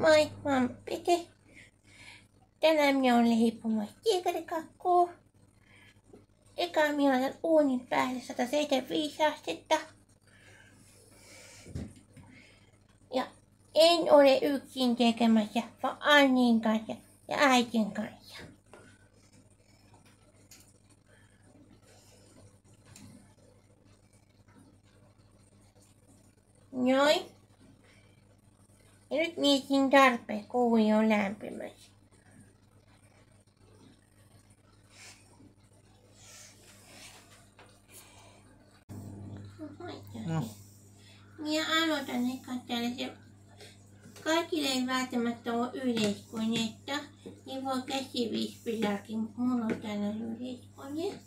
Moi, mä oon Pete. Tänään minä olen leipomassa kiikarikakkua. Eka minä laitan uunin päälle 175 astetta. Ja en ole yksin tekemässä, vaan Annin kanssa ja äitin kanssa. Noin. Ja nyt mietin tarpeen, kun uuni on lämpimässä. No. Minä aloitan eka tällaisen. Kaikille ei välttämättä ole yleiskonetta, niin voi käsivispilläkin, mutta mulla on tällainen yleiskone.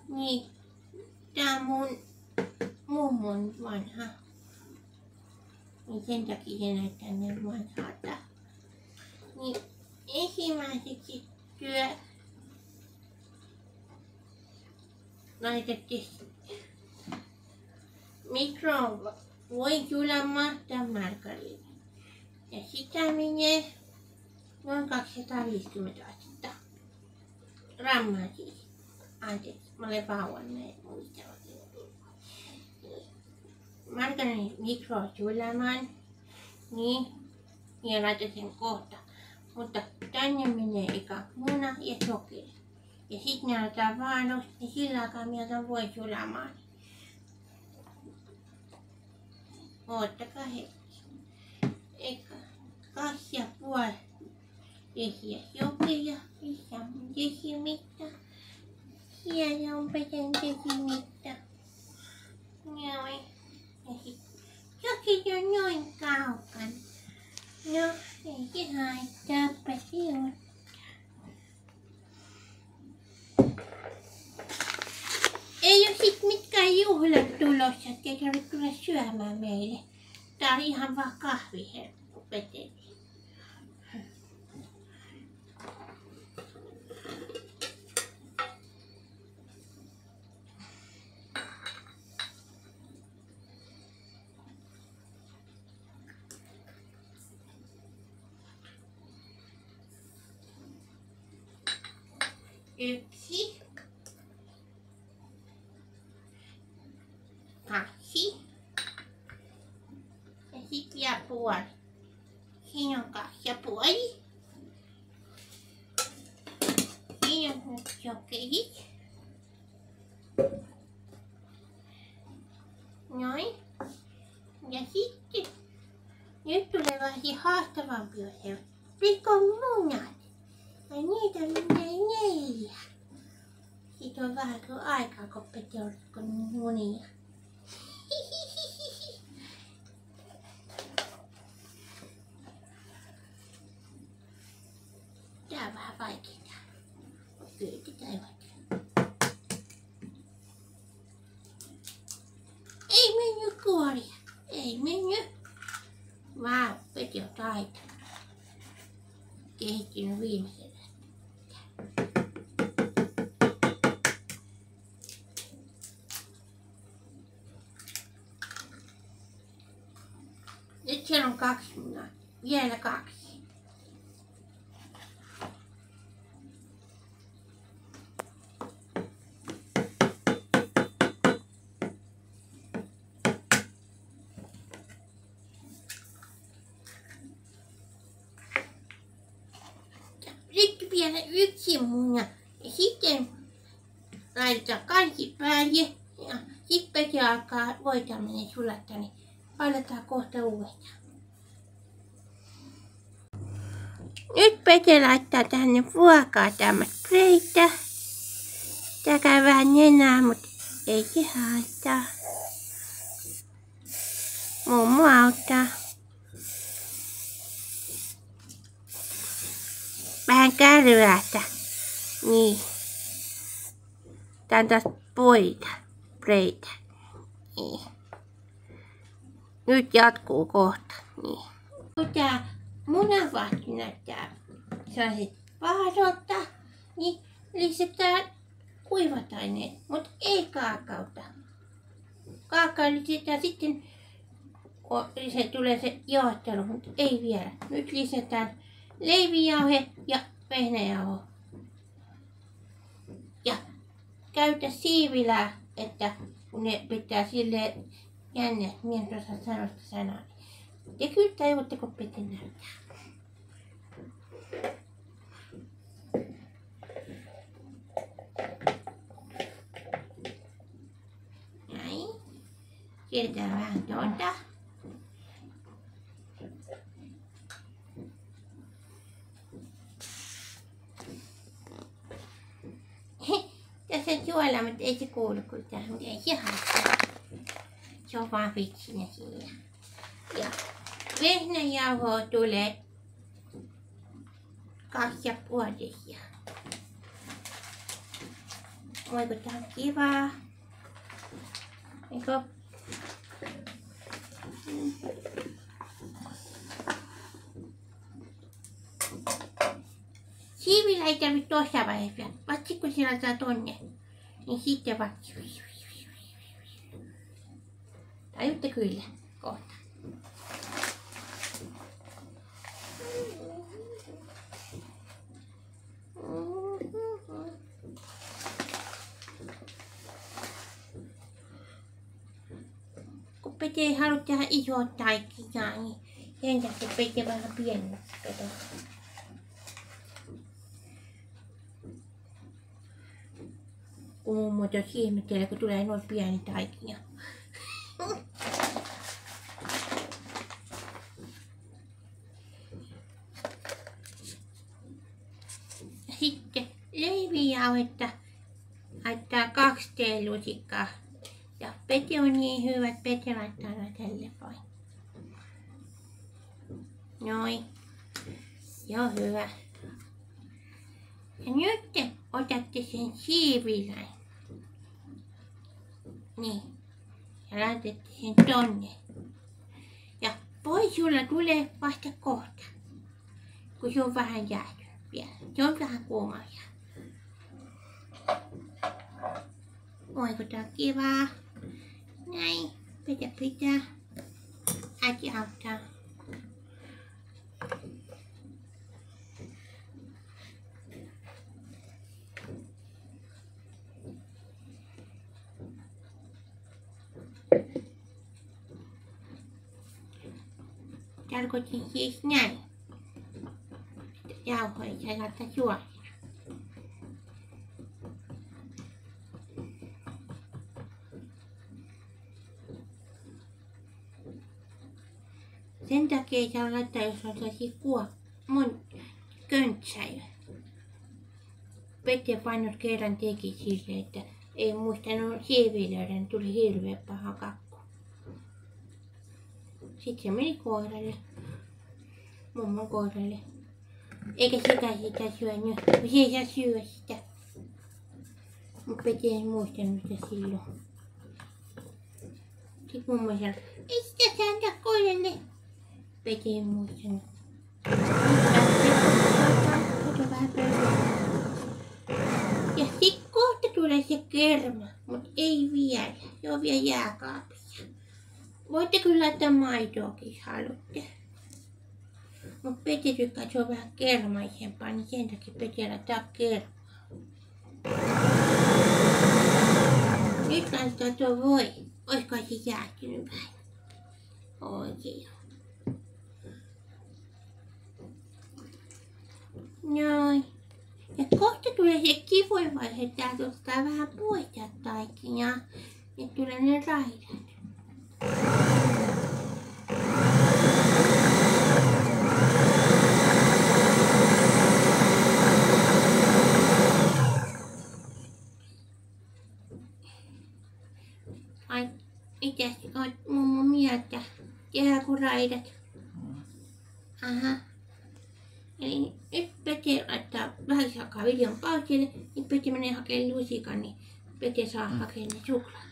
Niin, tää on mun mummon vanha. Niin sen takia se näyttää niin vanhalta. Niin ensimmäiseksi laitettiin mikroon. Voi kyllä mahtaa margariini. Ja sitä menee noin 250 astetta. Grammaa siis. Anteeksi, mä olen vauvan näin muistava. Margariini mikroon sulamaan. Niin. Ja laitan sen kohta. Mutta tänne menee eka muna ja sokeri. Ja sit ne aletaan vaan ja sillä aikaa minä otan voi sulamaan. Odottakaa hetki. Eka 2,5 desiä sokeria. Missä on desimitta? Siellä on Peten desimitta. Noin. Ja sit sokeri on noin kaukan. No, ei se haittaa, Peti on. Ei oo sit mitkään juhlat tulossa, ettei tarvitse tulla syömään meille. Tää on ihan vaan kahviherkku Petelle. Yksi. 2. Ja sit vielä puoli. Siinä on 2,5. Siinä on nyt sokerit. Noin. Ja sitten nyt tulee vähän haastavampi osa. Rikon munat. Ja niitä menee 4. Sitten on vähän kuin aikaa, kun Pete on rikkonut munia. Tää on vähän vaikeeta. Yritetään ei mennyt kuoria. Ei mennyt. Vau, Pete on taitava. Kehittynyt viimeisellä. Nyt siellä on 2 munaa. Vielä 2. Nyt vielä 1 muna. Ja sitten laitetaan kansi päälle. Ja sitten Pete alkaa voita menee sulattaa, niin palataan kohta uudestaan. Nyt Pete laittaa tänne ruokaa tämmöistä preitä. Tää käy vähän nenää, mutta ei se haittaa. Mummo auttaa. Vähän kärryästä. Niin. Tää on taas preitä. Niin. Nyt jatkuu kohta. Niin. Kun tää munavahti näyttää sellaiset vaarolta, niin lisätään kuivat aineet, mutta ei kaakaota. Kaakao lisätään sitten se tulee se jaottelu, mutta ei vielä. Nyt lisätään leivijauhe ja vehnäjauho. Ja käytä siivilää, että kun ne pitää silleen jännä, minä en osaa sanoa sitä sanaa. Te kyllä tajuatte, kun piti näyttää. Näin. Siirretään vähän tuonta. Tässä on suolaa, mutta ei se kuulu kun tää, mutta ei se haittaa. Se on vaan vitsinä siinä. Ja vehnäjauhoa tulee 2,5. Voiko tää on kivaa? Eikö? Siivillä ei tarvitse tuossa vaiheessa. Vasta kun siellä saa tonne, niin sitten vasta. Tajutte kyllä kohta. Kun Pete ei halua tehdä isoa taikinaa, niin sen takia Pete vähän pienemmät. Kun mummo tuossa ihmettelee, kun tulee noin pieni taikina. Ja sitten leivijauhetta laittaa 2 teelusikkaa. Ja Pete on niin hyvä, että Pete laittaa noin tälle vain. Noin. Joo, hyvä. Ja nyt otatte sen siivilän. Niin. Ja laitatte sen tonne. Ja pois sulla tulee vasta kohta. Kun se on vähän jääty vielä. Se on vähän kuuma. Voiko tää kivaa? Näin. Pitää. Äiti auttaa. Tarkoitin siis näin. Jauhoja ja laittaa suolaa. Sen takia ei saa laittaa, jos on sellaisia köntsäjä. Pete painot kerran teki sille, että ei muistanut siivilöidä, niin tuli hirveä paha kakku. Sitten se meni koiralle, mummon koiralle. Eikä sitä syönyt, kun se ei saa syödä sitä. Mutta Pete ei muistanut sitä silloin. Sitten mummo sanoi, ei sitä saa antaa koiralle. Pete ei muistanut. Ja sitten kohta tulee se kerma, mutta ei vielä. Se on vielä jääkaapissa. Voitte kyllä laittaa maitoakin, jos haluatte. Mutta Pete tykkää, että se on vähän kermaisempaa, niin sen takia Pete laittaa kermaa. Nyt laitetaan tuo voi. Olisiko se jäätynyt vähän? Oikein. Noin. Ja kohta tulee se kivoin vaihe, että täältä ottaa vähän pois täältä taikinaa. Nyt tulee ne raidat. Ai, mitäs oot mummo mieltä? Tehdäänkö raidat? Aha. Eli nyt Pete laittaa vähän aikaa videon pausille, niin Pete menee hakemaan lusikan, niin Pete saa hakea ne suklaat.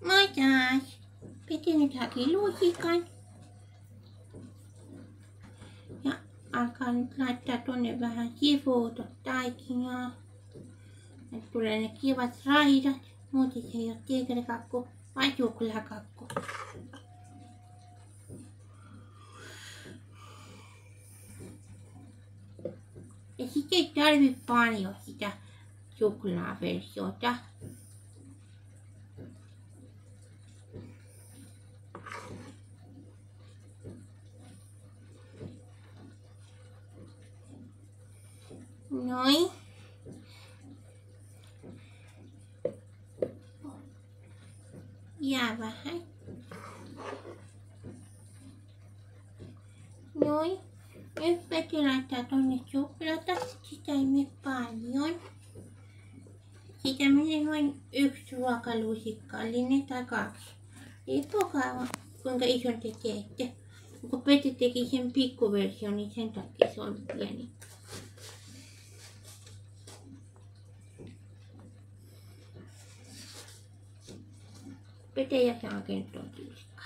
Moi taas! Pete nyt haki lusikan. Ja alkaa saa nyt laittaa tonne vähän sivuuta taikinaa. Nyt tulee ne kivat raidat. Muuten se ei ole tiikerikakku, vaan suklaakakku. Ja sitten ei tarvi paljon sitä suklaaversiota. Noin. Jää vähän. Noin. Nyt Peti laittaa tonne suklaata. Sitä ei mene paljon. Siitä menee noin 1 ruokalusikkallinen tai 2. Riippuu kuinka ison te teette. Kun Peti teki sen pikkuversion, niin sen takia se on pieni. Pete ja saa kenttää lusikkaa.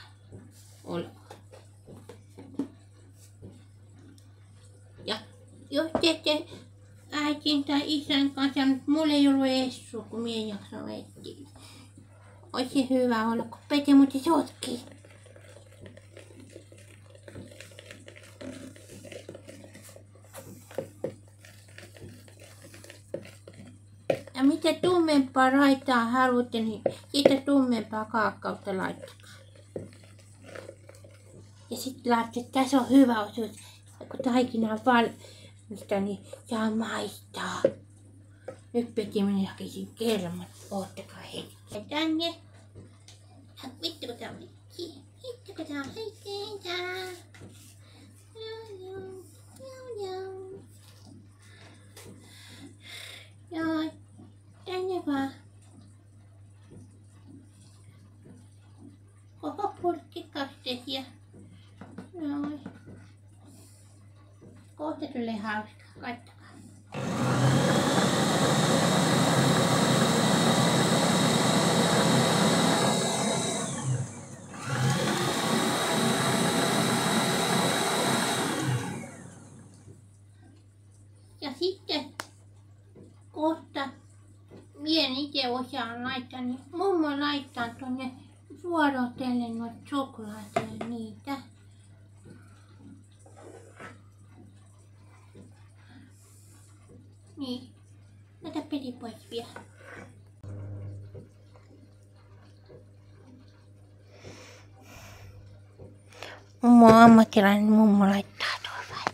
Olkoon. Ja jos teette äitin tai isän kanssa, mutta mulla ei ollut essua, kun minä en jaksa etsiä. Olisi hyvä olla, kun Pete muuten sotkii. Ja mitä tummempaa raitaa haluatte, niin sitä tummempaa kaakaota laittakaa. Ja sitten lapset, tässä on hyvä osuus. Kun taikina on valmista, niin saa maistaa. Nyt Peti minä hakisin kerman. Oottakaa hetki. Ja tänne. Ja vittu kun tää on vitsi. Vittu kun tää on heikkeitä. Joo. Tänne vaan. Koko purkki kastesia. Noin. Kohta tulee hauska. Katsokaa. Ja sitten kohta minä en itse osaan laittaa, niin mummo laittaa tuonne vuorotellen noita suklaateja niitä. Niin, ota Peti pois vielä. Mummo on ammattilainen, mummo laittaa tuolla vai.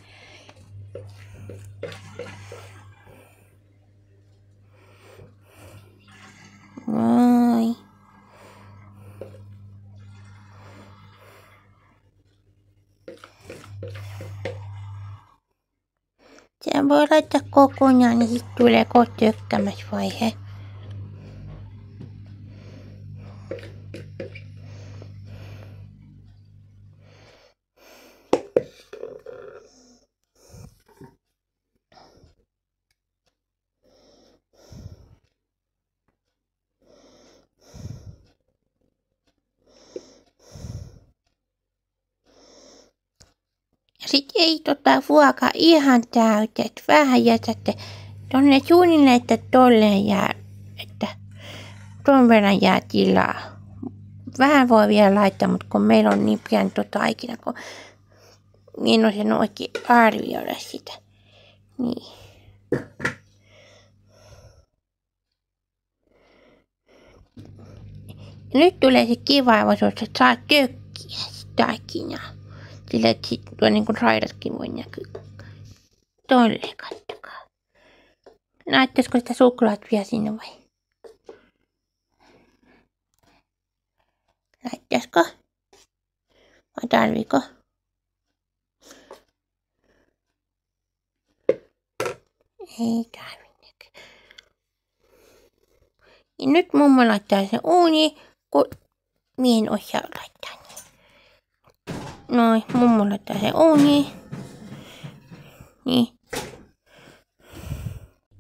Noin. Sen voi laittaa kokonaan, niin sitten tulee tökkämäsvaihe. Sitten ei ruoka ihan täytä, että vähän jätätte tonne suunnilleen, että tolleen jää, että ton verran jää tilaa. Vähän voi vielä laittaa, mutta kun meillä on niin pieni taikina, kun niin on sen oikein arvioida sitä. Niin. Ja nyt tulee se kiva osuus, että saa tökkiä sitä taikinaa. Sillä että sit tuo niin kuin raidatkin voi näkyä. Tolle kattokaa. Näyttäisikö sitä suklaat vielä sinne vai? Näyttäisikö? Vai tarviiko? Ei tarvitse. Ja nyt mummo laittaa sen uuniin, kun mie en osaa laittaa niin. Noin, mummo laittaa sen uuniin. Niin.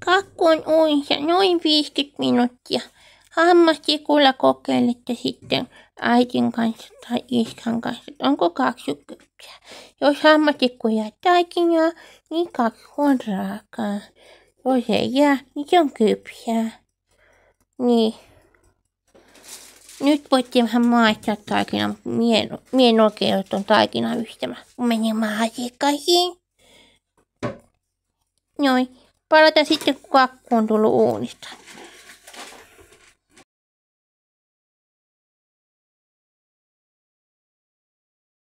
Kakku on uunissa noin 50 minuuttia. Hammastikulla kokeilitte sitten äitin kanssa tai iskän kanssa, että onko 2 kypsää. Jos hammastikku jää taikinaa, niin 2 on raakaa. Jos ei jää, niin se on kypsää. Niin. Nyt voitte vähän maistaa taikinaa, mutta mie en oikein ole tuon taikinan ystävä, kun menemään asiakkaisiin. Noin. Palataan sitten, kun kakku on tullut uunista.